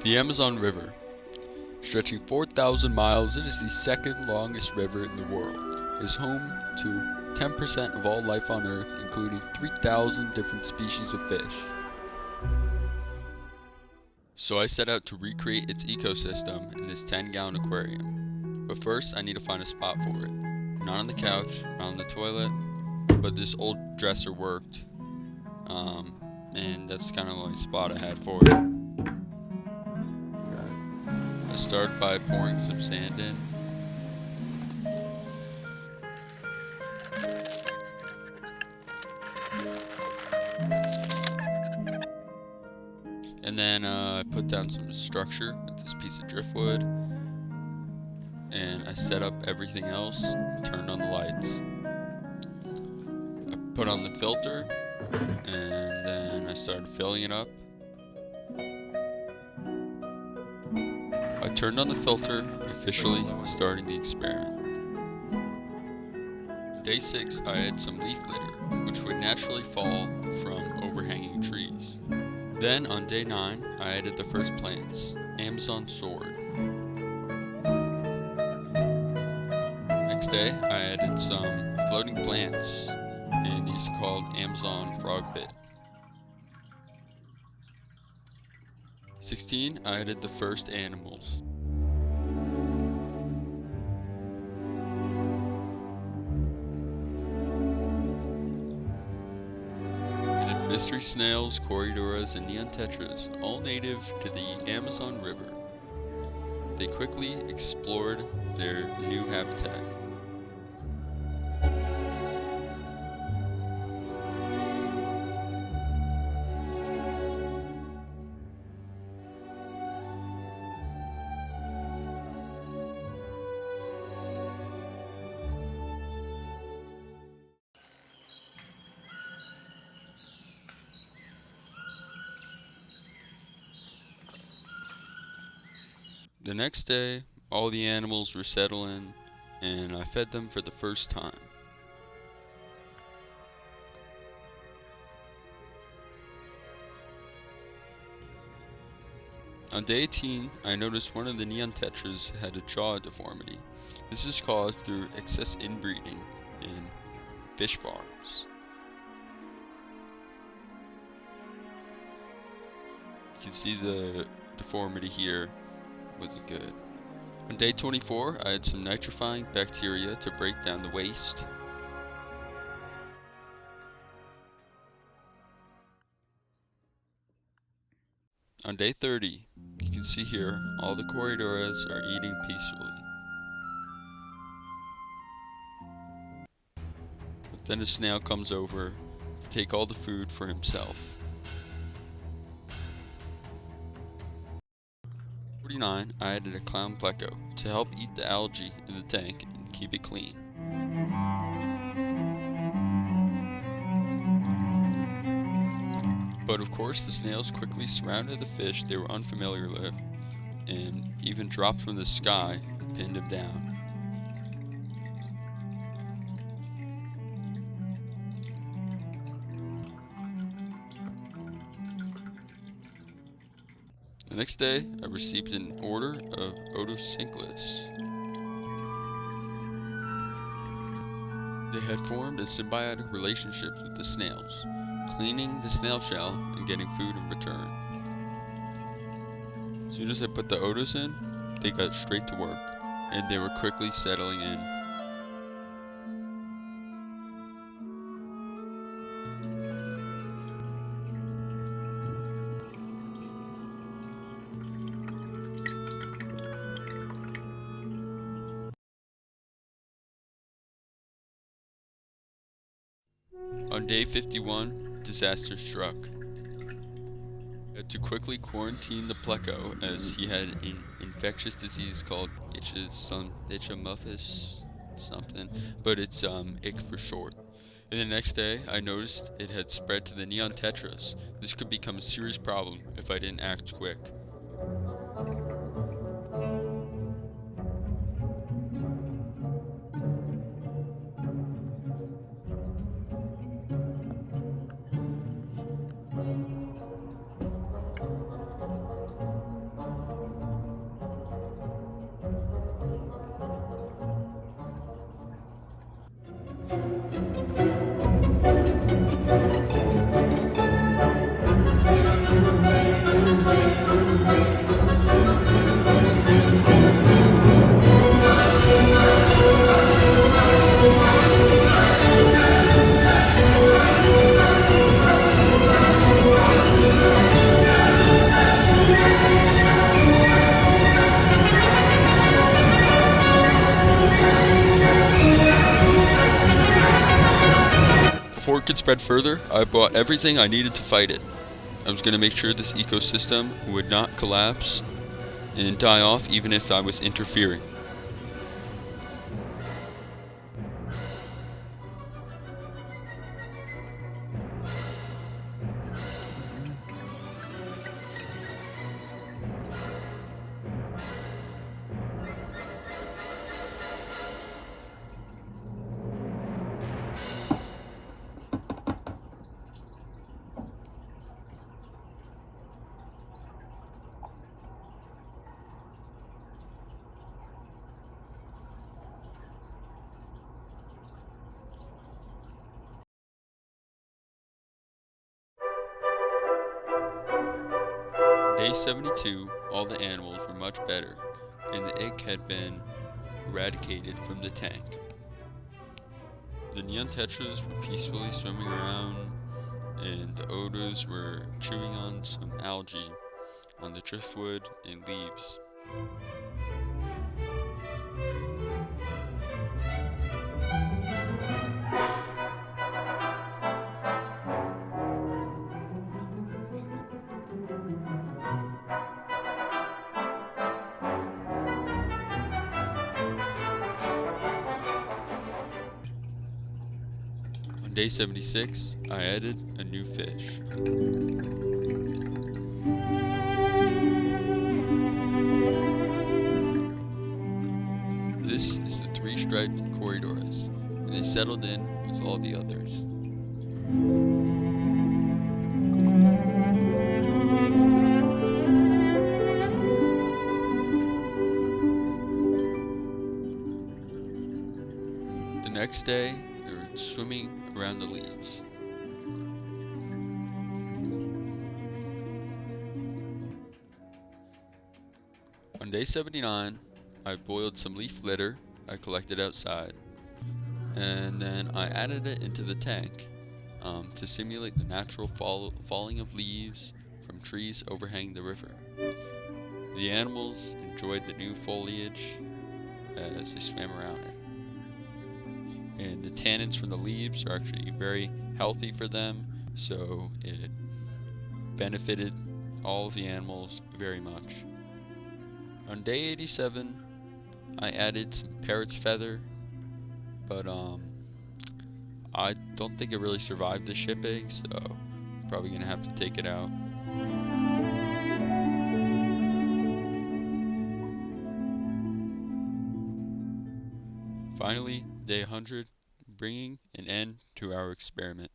The Amazon River. Stretching 4,000 miles, it is the second longest river in the world. It is home to 10% of all life on Earth, including 3,000 different species of fish. So I set out to recreate its ecosystem in this 10-gallon aquarium. But first, I need to find a spot for it. Not on the couch, not on the toilet, but this old dresser worked. And that's kind of the only spot I had for it. I started by pouring some sand in. And then I put down some structure with this piece of driftwood. And I set up everything else and turned on the lights. I put on the filter and then I started filling it up. I turned on the filter, officially starting the experiment. Day 6, I had some leaf litter, which would naturally fall from overhanging trees. Then on day 9, I added the first plants, Amazon sword. Next day, I added some floating plants, and these are called Amazon frogbit. 16, I added the first animals. Mystery snails, corridoras, and neon tetras, all native to the Amazon River. They quickly explored their new habitat. The next day, all the animals were settling, and I fed them for the first time. On day 18, I noticed one of the neon tetras had a jaw deformity. This is caused through excess inbreeding in fish farms. You can see the deformity here wasn't good. On day 24, I had some nitrifying bacteria to break down the waste. On day 30, you can see here all the corridoras are eating peacefully. But then a snail comes over to take all the food for himself. 49, I added a clown pleco to help eat the algae in the tank and keep it clean. But of course, the snails quickly surrounded the fish they were unfamiliar with and even dropped from the sky and pinned them down. The next day, I received an order of Otocinclus. They had formed a symbiotic relationship with the snails, cleaning the snail shell and getting food in return. As soon as I put the Otos in, they got straight to work, and they were quickly settling in. On day 51, disaster struck. I had to quickly quarantine the pleco as he had an infectious disease called Ichthyomuffis something, but it's ick for short. And the next day, I noticed it had spread to the neon tetras. This could become a serious problem if I didn't act quick. it could spread further, I bought everything I needed to fight it. I was going to make sure this ecosystem would not collapse and die off even if I was interfering. Day 72, all the animals were much better, and the ick had been eradicated from the tank. The neon tetras were peacefully swimming around, and the odos were chewing on some algae on the driftwood and leaves. On day 76, I added a new fish. This is the three-striped corridors, and they settled in with all the others. The next day, they were swimming around the leaves. On day 79, I boiled some leaf litter I collected outside, and then I added it into the tank to simulate the natural falling of leaves from trees overhanging the river. The animals enjoyed the new foliage as they swam around it. And the tannins from the leaves are actually very healthy for them, so it benefited all of the animals very much. On day 87, I added some parrot's feather, but I don't think it really survived the shipping, so I'm probably gonna have to take it out. Finally, day 100, bringing an end to our experiment.